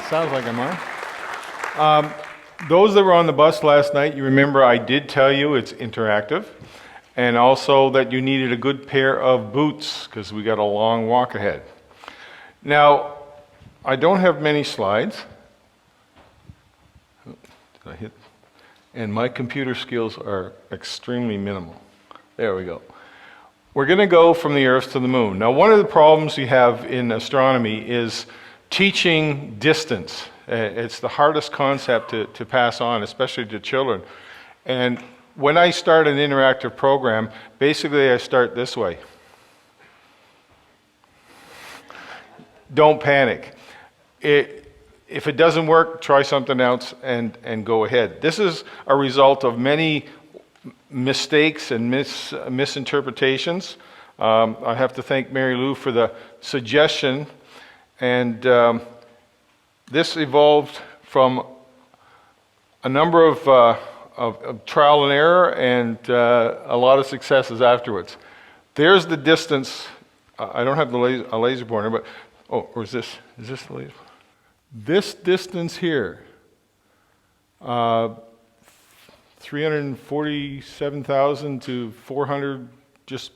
Sounds like I'm on. Those that were on the bus last night, you remember I did tell you it's interactive, and also that you needed a good pair of boots because we got a long walk ahead. Now, I don't have many slides. And my computer skills are extremely minimal. There we go. We're going to go from the Earth to the Moon. Now, one of the problems you have in astronomy is teaching distance. It's the hardest concept to pass on, especially to children. And when I start an interactive program, basically I start this way. Don't panic. If it doesn't work, try something else and go ahead. This is a result of many mistakes and misinterpretations. I have to thank Mary Lou for the suggestion. And this evolved from a number of trial and error and a lot of successes afterwards. There's the distance. I don't have a laser pointer, but, or is this the laser? This distance here, 347,000 to 400, just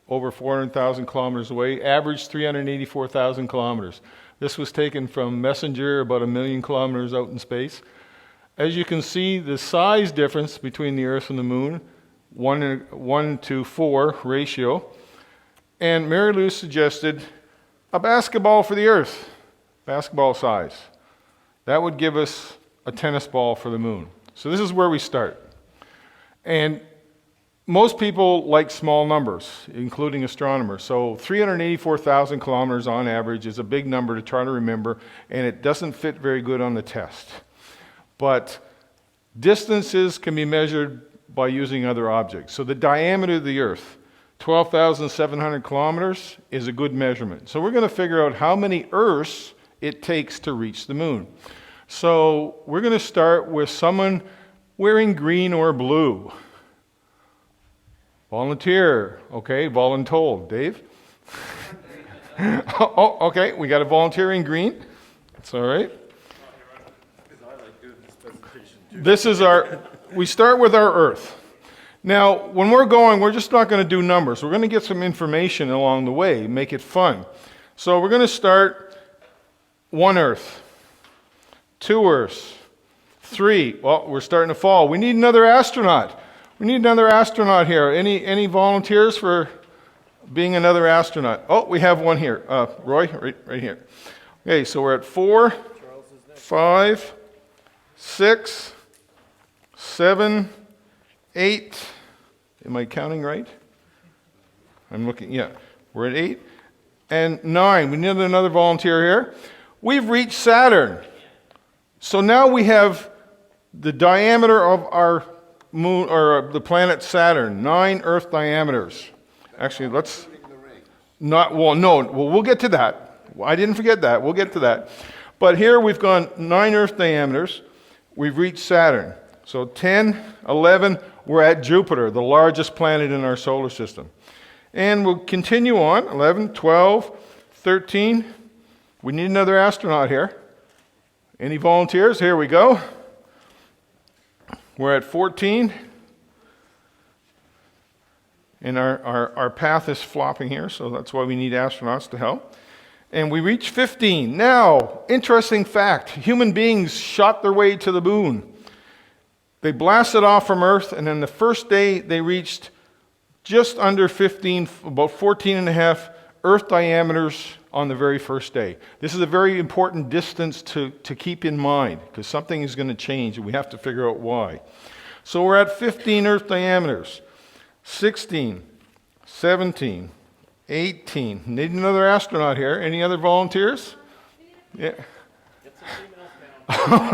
over 400,000 kilometers away, average 384,000 kilometers. This was taken from Messenger, about 1 million kilometers out in space. As you can see, the size difference between the Earth and the Moon, 1 to 4 ratio. And Mary Lou suggested a basketball for the Earth. Basketball size. That would give us a tennis ball for the Moon. So this is where we start. And most people like small numbers, including astronomers. So 384,000 kilometers on average is a big number to try to remember, and it doesn't fit very good on the test. But distances can be measured by using other objects. So the diameter of the Earth, 12,700 kilometers, is a good measurement. So we're going to figure out how many Earths it takes to reach the Moon. So we're going to start with someone wearing green or blue. Volunteer. Okay, voluntold. Dave? Oh, okay, we got a volunteer in green. That's all right. This is we start with our Earth. Now, when we're going, we're just not going to do numbers. We're going to get some information along the way, make it fun. So we're going to start 1 Earth, 2 Earths, 3. Well, we're starting to fall. We need another astronaut. We need another astronaut here. Any volunteers for being another astronaut? Oh, we have one here. Roy, right here. Okay, so we're at 4, 5, 6, 7, 8. Am I counting right? I'm looking, yeah. We're at 8. And 9. We need another volunteer here. We've reached Saturn. So now we have the diameter of our moon, or the planet Saturn, 9 Earth diameters. Actually, let's not, well, no, well, we'll get to that. I didn't forget that. We'll get to that. But here we've gone 9 Earth diameters. We've reached Saturn. So 10, 11, we're at Jupiter, the largest planet in our solar system. And we'll continue on, 11, 12, 13. We need another astronaut here. Any volunteers? Here we go. We're at 14. And our path is flopping here, so that's why we need astronauts to help. And we reach 15. Now, interesting fact, human beings shot their way to the moon. They blasted off from Earth, and then the first day they reached just under 15, about 14 and a half Earth diameters on the very first day. This is a very important distance to keep in mind, because something is going to change, and we have to figure out why. So we're at 15 Earth diameters, 16, 17, 18. Need another astronaut here. Any other volunteers? Yeah.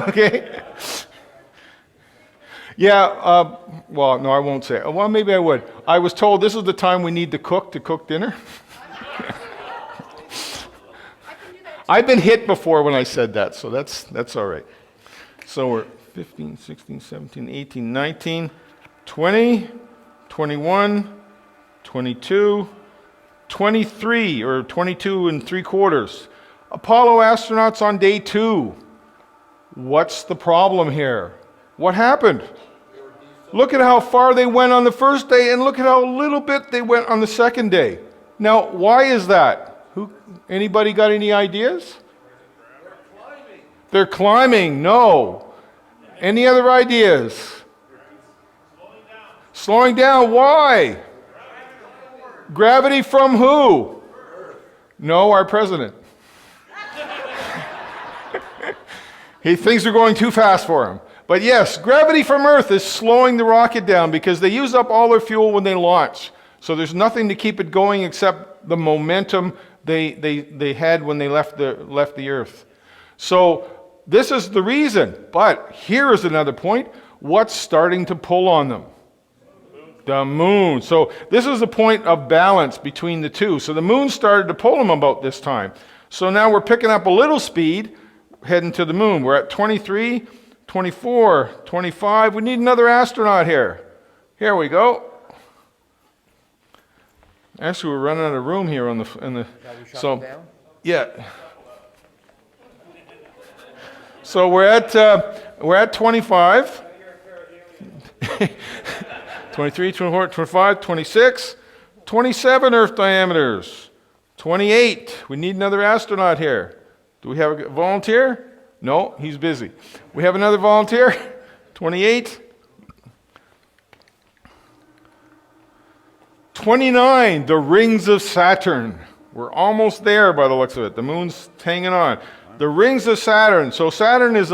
Okay. Yeah, well, no, I won't say it. Well, maybe I would. I was told this is the time we need to cook dinner. I've been hit before when I said that, so that's all right. So we're 15, 16, 17, 18, 19, 20, 21, 22, 23, or 22 and 3/4. Apollo astronauts on day 2. What's the problem here? What happened? Look at how far they went on the first day, and look at how little bit they went on the second day. Now, why is that? Anybody got any ideas? They're climbing. No. Any other ideas? Slowing down. Why? Gravity from who? No, our president. He thinks they're going too fast for him. But yes, gravity from Earth is slowing the rocket down because they use up all their fuel when they launch. So there's nothing to keep it going except the momentum they had when they left the Earth. So this is the reason. But here is another point. What's starting to pull on them? The moon. So this is a point of balance between the two. So the moon started to pull them about this time. So now we're picking up a little speed, heading to the moon. We're at 23, 24, 25. We need another astronaut here. Here we go. Actually, we're running out of room here on the. So, yeah. So we're at 25. 23, 24, 25, 26, 27 Earth diameters, 28. We need another astronaut here. Do we have a volunteer? No, he's busy. We have another volunteer? 28. 29, the rings of Saturn. We're almost there by the looks of it. The moon's hanging on. The rings of Saturn. So Saturn is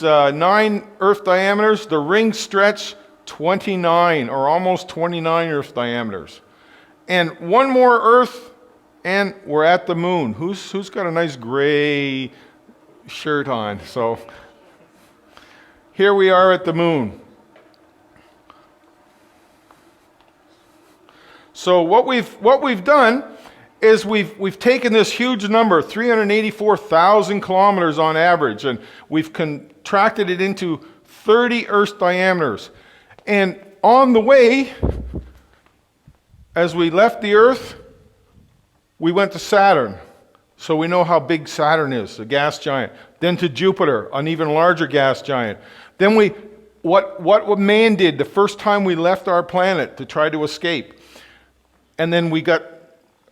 9 Earth diameters. The rings stretch 29 or almost 29 Earth diameters. And one more Earth and we're at the moon. Who's got a nice gray shirt on? So here we are at the moon. So what we've done is we've taken this huge number, 384,000 kilometers on average, and we've contracted it into 30 Earth diameters. And on the way, as we left the Earth, we went to Saturn. So we know how big Saturn is, a gas giant. Then to Jupiter, an even larger gas giant. Then what man did the first time we left our planet to try to escape. And then we got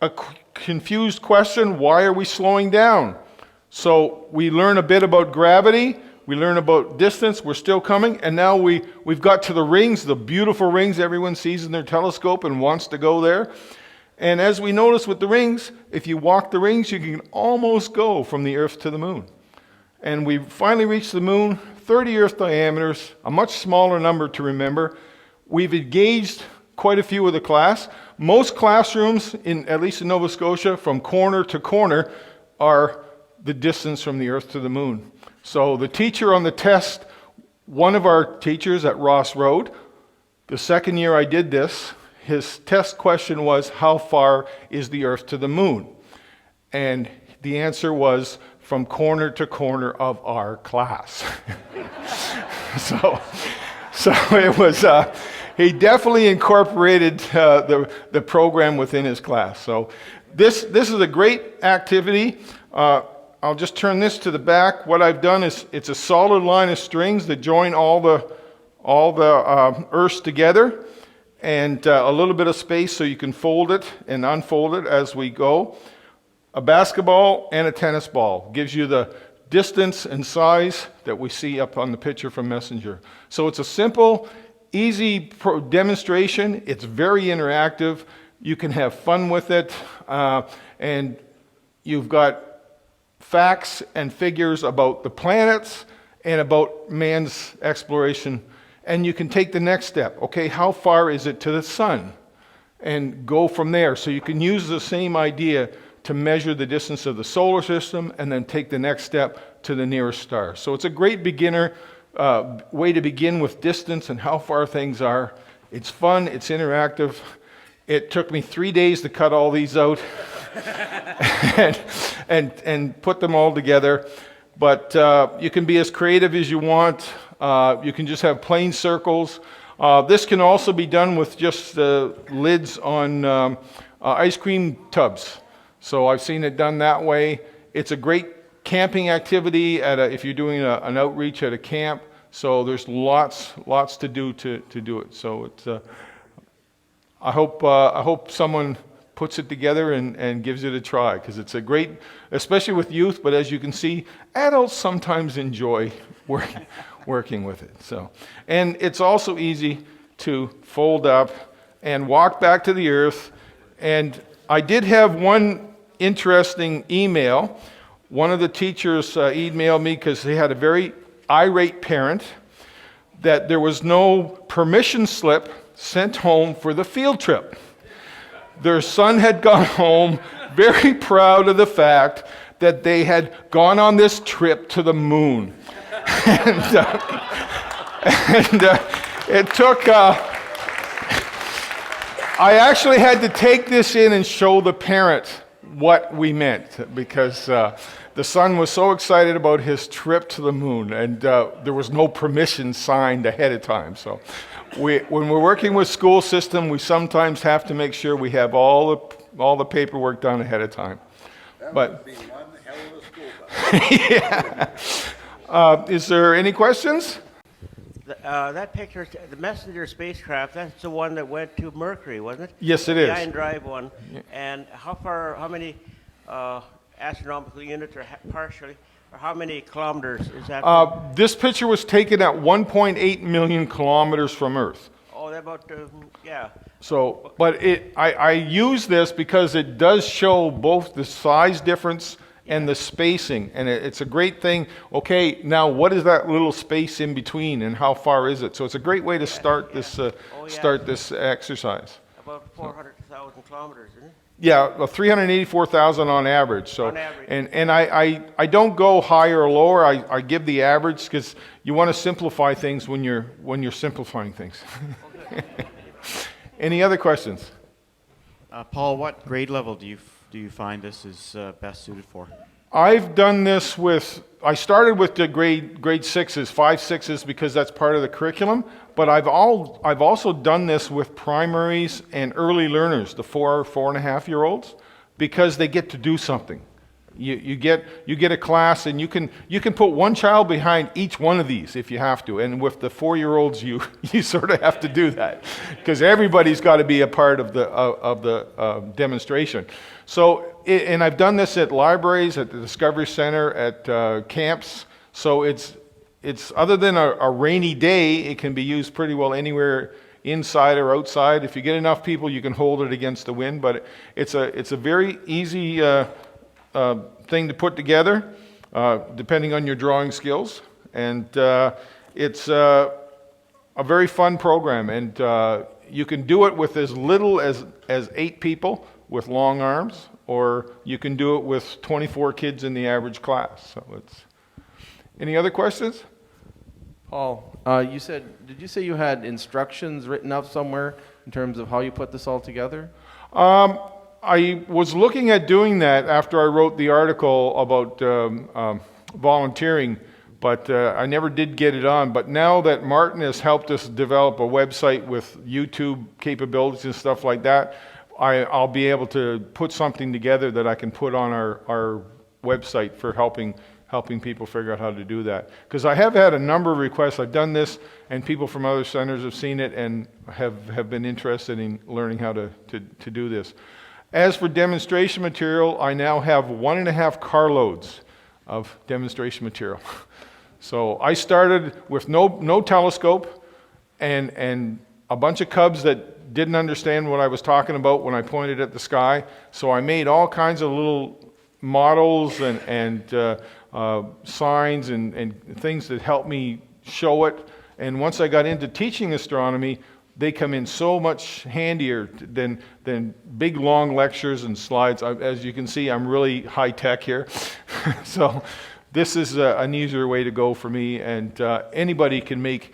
a confused question, why are we slowing down? So we learn a bit about gravity. We learn about distance, we're still coming, and now we've got to the rings, the beautiful rings everyone sees in their telescope and wants to go there. And as we notice with the rings, if you walk the rings, you can almost go from the Earth to the moon. And we finally reached the moon, 30 Earth diameters, a much smaller number to remember. We've engaged quite a few of the class. Most classrooms, at least in Nova Scotia, from corner to corner, are the distance from the Earth to the moon. So the teacher on the test, one of our teachers at Ross Road, the second year I did this, his test question was, how far is the Earth to the moon? And the answer was, from corner to corner of our class. so it was, he definitely incorporated the program within his class. So this is a great activity. I'll just turn this to the back. What I've done is it's a solid line of strings that join all the Earths together, and a little bit of space so you can fold it and unfold it as we go. A basketball and a tennis ball gives you the distance and size that we see up on the picture from Messenger. So it's a simple, easy demonstration. It's very interactive. You can have fun with it, and you've got facts and figures about the planets and about man's exploration. And you can take the next step. Okay, how far is it to the sun? And go from there. So you can use the same idea to measure the distance of the solar system and then take the next step to the nearest star. So it's a great beginner way to begin with distance and how far things are. It's fun, it's interactive. It took me 3 days to cut all these out and put them all together. But you can be as creative as you want. You can just have plain circles. This can also be done with just lids on ice cream tubs. So I've seen it done that way. It's a great camping activity if you're doing an outreach at a camp. So there's lots to do to do it. So it's I hope someone puts it together and gives it a try, because it's a great, especially with youth. But as you can see, adults sometimes enjoy working with it. So, and it's also easy to fold up and walk back to the earth. And I did have one interesting email. One of the teachers emailed me because they had a very irate parent that there was no permission slip sent home for the field trip. Their son had gone home very proud of the fact that they had gone on this trip to the moon. and it took, I actually had to take this in and show the parent what we meant, because the son was so excited about his trip to the moon, and there was no permission signed ahead of time. So when we're working with school system, we sometimes have to make sure we have all the paperwork done ahead of time. That but would be one hell of a school bus. yeah. Is there any questions? That picture, the Messenger spacecraft, that's the one that went to Mercury, wasn't it? Yes, it is. The Iron Drive one. Yeah. And how many astronomical units, or partially, or how many kilometers is that? This picture was taken at 1.8 million kilometers from Earth. Oh, they're about, yeah. So, but I use this because it does show both the size difference and the spacing, and it's a great thing. Okay, now what is that little space in between, and how far is it? So it's a great way to start this start this exercise. About 400,000 kilometers, isn't it? Yeah, well, 384,000 on average. So, on average. And I don't go higher or lower. I give the average, because you want to simplify things when you're simplifying things. Any other questions? Paul, what grade level do you find this is best suited for? I've done this I started with the grade sixes, 5, 6s, because that's part of the curriculum. But I've also done this with primaries and early learners, the 4.5-year-olds, because they get to do something. You get a class, and you can put one child behind each one of these if you have to. And with the 4-year-olds, you sort of have to do that, because everybody's got to be a part of the demonstration. So, and I've done this at libraries, at the Discovery Center, at camps. So it's other than a rainy day, it can be used pretty well anywhere, inside or outside. If you get enough people, you can hold it against the wind. But it's a very easy thing to put together, depending on your drawing skills. And it's a very fun program. And you can do it with as little as 8 people with long arms, or you can do it with 24 kids in the average class. So it's. Any other questions? Paul, did you say you had instructions written up somewhere in terms of how you put this all together? I was looking at doing that after I wrote the article about volunteering, but I never did get it on. But now that Martin has helped us develop a website with YouTube capabilities and stuff like that, I'll be able to put something together that I can put on our website for helping people figure out how to do that. Because I have had a number of requests. I've done this, and people from other centers have seen it and have been interested in learning how to do this. As for demonstration material, I now have 1.5 carloads of demonstration material. So I started with no telescope and a bunch of cubs that didn't understand what I was talking about when I pointed at the sky. So I made all kinds of little models and signs and things that helped me show it. And once I got into teaching astronomy, they come in so much handier than big long lectures and slides. As you can see, I'm really high tech here. So this is an easier way to go for me, and anybody can make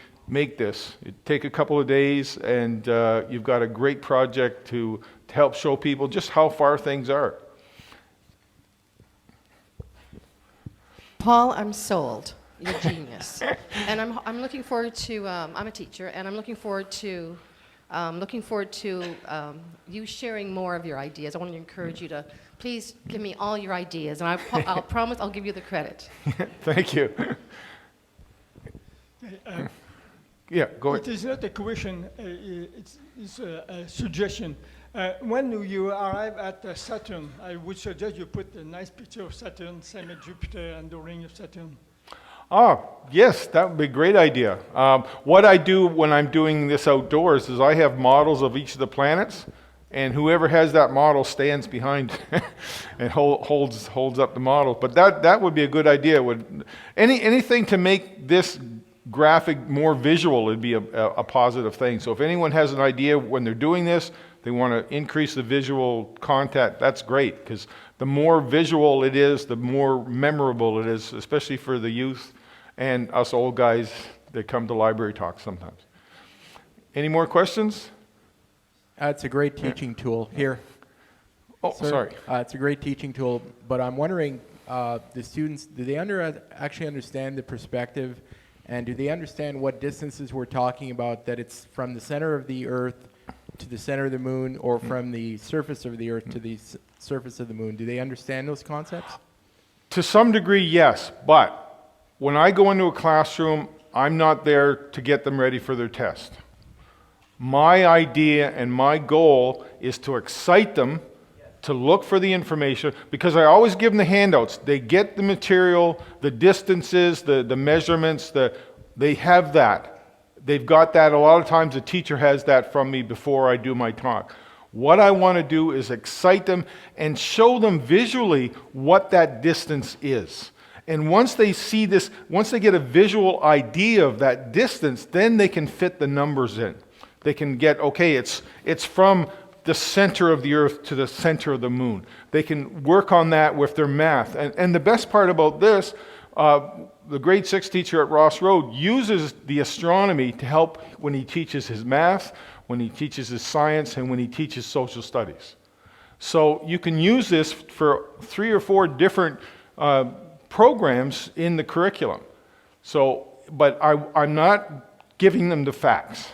this. It take a couple of days, and you've got a great project to help show people just how far things are. Paul, I'm sold. You're a genius. And I'm looking forward to, I'm a teacher, and I'm looking forward to Looking forward to you sharing more of your ideas. I want to encourage you to please give me all your ideas, and I'll promise I'll give you the credit. Thank you. Yeah, go It ahead. is not a question, it's a suggestion. When you arrive at Saturn, I would suggest you put a nice picture of Saturn, same as Jupiter and the ring of Saturn. Ah, yes, that would be a great idea. What I do when I'm doing this outdoors is I have models of each of the planets, and whoever has that model stands behind and holds up the model. But that would be a good idea. Anything to make this graphic more visual would be a positive thing. So if anyone has an idea when they're doing this, they want to increase the visual content, that's great, because the more visual it is, the more memorable it is, especially for the youth and us old guys that come to library talks sometimes. Any more questions? It's a great teaching tool. Here. Oh, Sir, sorry. it's a great teaching tool, but I'm wondering, the students, do they actually understand the perspective, and do they understand what distances we're talking about, that it's from the center of the Earth to the center of the moon, or from the surface of the Earth to the surface of the moon? Do they understand those concepts? To some degree, yes, but when I go into a classroom, I'm not there to get them ready for their test. My idea and my goal is to excite them, to look for the information, because I always give them the handouts. They get the material, the distances, the measurements, they have that. They've got that. A lot of times the teacher has that from me before I do my talk. What I want to do is excite them and show them visually what that distance is. And once they see this, once they get a visual idea of that distance, then they can fit the numbers in. They can get, okay, it's from the center of the Earth to the center of the moon. They can work on that with their math. And the best part about this, the grade 6 teacher at Ross Road uses the astronomy to help when he teaches his math, when he teaches his science, and when he teaches social studies. So you can use this for 3 or 4 different programs in the curriculum. So, but I'm not giving them the facts.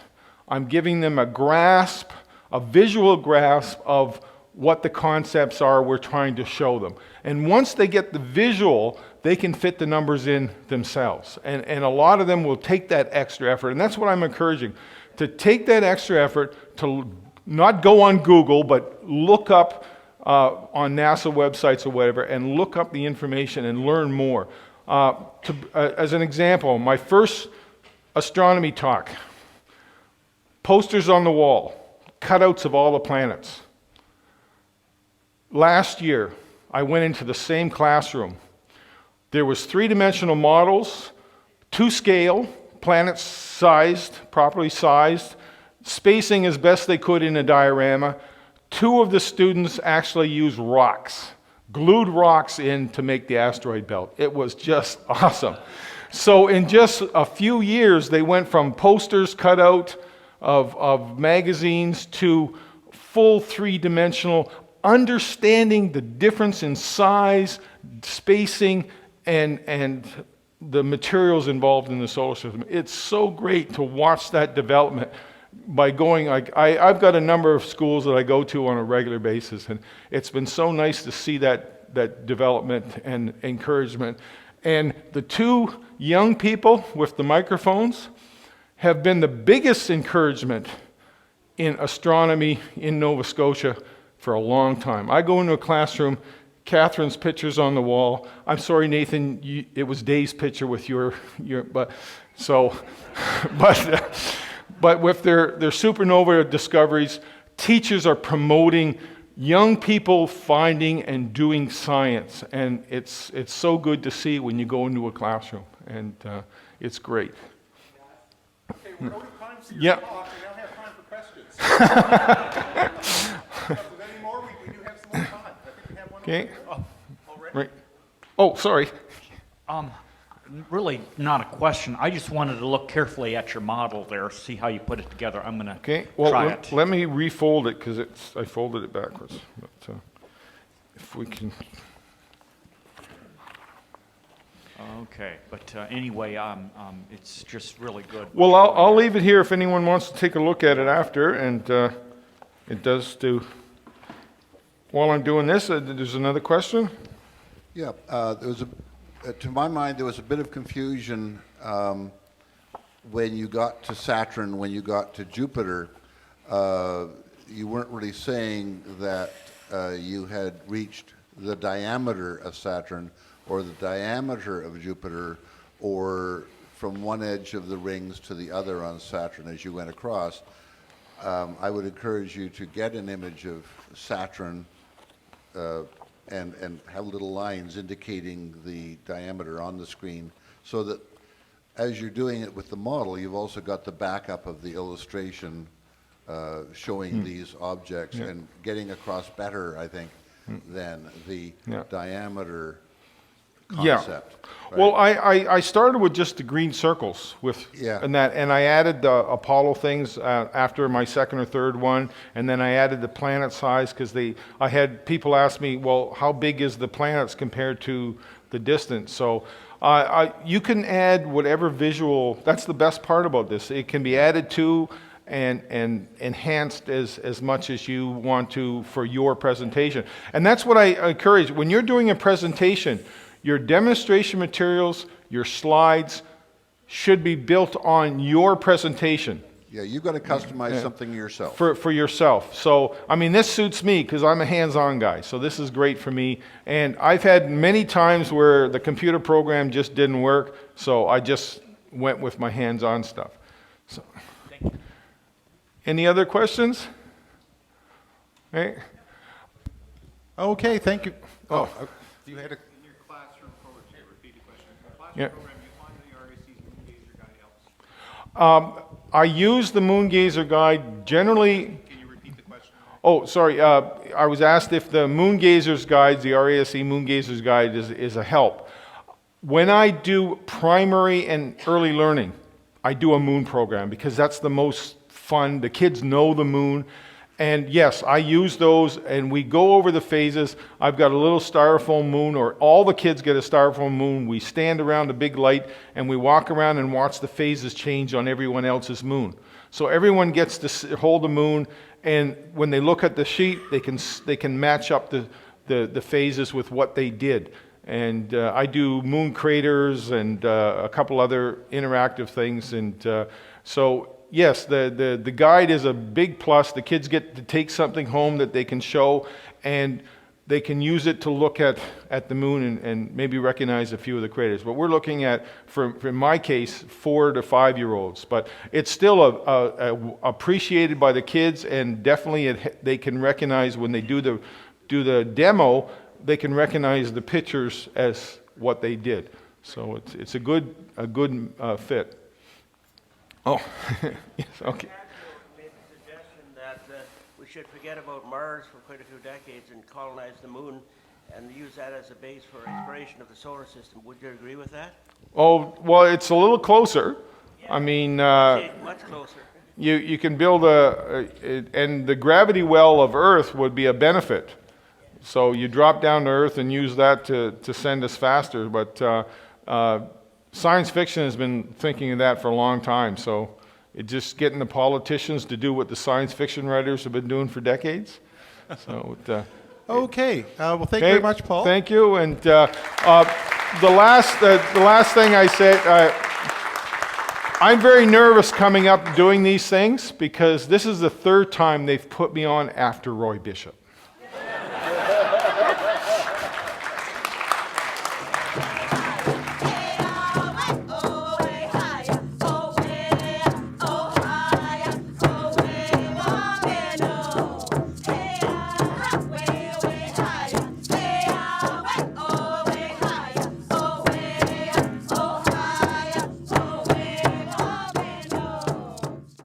I'm giving them a grasp, a visual grasp of what the concepts are we're trying to show them. And once they get the visual, they can fit the numbers in themselves. And a lot of them will take that extra effort. And that's what I'm encouraging, to take that extra effort, to not go on Google, but look up on NASA websites or whatever, and look up the information and learn more. As an example, my first astronomy talk, posters on the wall, cutouts of all the planets. Last year, I went into the same classroom. There was 3-dimensional models, to scale, planets sized, properly sized, spacing as best they could in a diorama. 2 of the students actually used rocks, glued rocks in to make the asteroid belt. It was just awesome. So in just a few years, they went from posters cut out of magazines to full 3-dimensional, understanding the difference in size, spacing, and the materials involved in the solar system. It's so great to watch that development by going, like, I've got a number of schools that I go to on a regular basis, and it's been so nice to see that development and encouragement. And the 2 young people with the microphones have been the biggest encouragement in astronomy in Nova Scotia for a long time. I go into a classroom, Catherine's picture's on the wall. I'm sorry, Nathan, it was Dave's picture with your but with their supernova discoveries, teachers are promoting young people finding and doing science, and it's so good to see when you go into a classroom, and it's great. Okay, we're out of time for your Yeah. talk. We now have time for questions. If there's any more, we do have some more time. I think we have one Okay. already. Right. Oh, sorry. Really not a question. I just wanted to look carefully at your model there, see how you put it together. I'm going to Okay. Well, try it. let me refold it because I folded it backwards. But if we can. Okay, but anyway, it's just really good. Well, I'll leave it here if anyone wants to take a look at it after, and it does do. While I'm doing this, there's another question. Yeah, there was to my mind, there was a bit of confusion when you got to Saturn, when you got to Jupiter. You weren't really saying that you had reached the diameter of Saturn or the diameter of Jupiter, or from one edge of the rings to the other on Saturn as you went across. I would encourage you to get an image of Saturn and have little lines indicating the diameter on the screen, so that as you're doing it with the model, you've also got the backup of the illustration showing these objects and getting across better, I think, than the diameter concept. Right? Well, I started with just the green circles and I added the Apollo things after my second or third one, and then I added the planet size because I had people ask me, well, how big is the planets compared to the distance? So you can add whatever visual. That's the best part about this. It can be added to and enhanced as much as you want to for your presentation. And that's what I encourage. When you're doing a presentation, your demonstration materials, your slides should be built on your presentation. Yeah, you've got to customize something yourself. For yourself. So, I mean, this suits me because I'm a hands-on guy. So this is great for me. And I've had many times where the computer program just didn't work. So I just went with my hands-on stuff. So, Thank you. any other questions? Hey. Okay, thank you. Oh, you had a... Yeah. program, you find the RAC's Moon Gazer Guide helps. I use the Moon Gazer Guide generally. Can you repeat the question? Oh, sorry. I was asked if the Moon Gazers Guide, the RASC Moon Gazers Guide, is a help. When I do primary and early learning, I do a moon program because that's the most fun. The kids know the moon. And yes, I use those, and we go over the phases. I've got a little styrofoam moon, or all the kids get a styrofoam moon. We stand around a big light, and we walk around and watch the phases change on everyone else's moon. So everyone gets to hold the moon, and when they look at the sheet, they can match up the phases with what they did. And I do moon craters and a couple other interactive things, and so. Yes, the guide is a big plus. The kids get to take something home that they can show, and they can use it to look at the moon and maybe recognize a few of the craters. But we're looking at, in my case, 4 to 5-year-olds. But it's still appreciated by the kids, and definitely they can recognize when they do the demo, they can recognize the pictures as what they did. So it's a good fit. Oh, yes, okay. Made the suggestion that we should forget about Mars for quite a few decades and colonize the moon and use that as a base for exploration of the solar system. Would you agree with that? Oh, well, it's a little closer. I mean, Much closer. you can build and the gravity well of Earth would be a benefit. So you drop down to Earth and use that to send us faster. But science fiction has been thinking of that for a long time, so it's just getting the politicians to do what the science fiction writers have been doing for decades. So, Okay. Well, thank you very much, Paul. Thank you. And the last thing I said, I'm very nervous coming up doing these things because this is the third time they've put me on after Roy Bishop.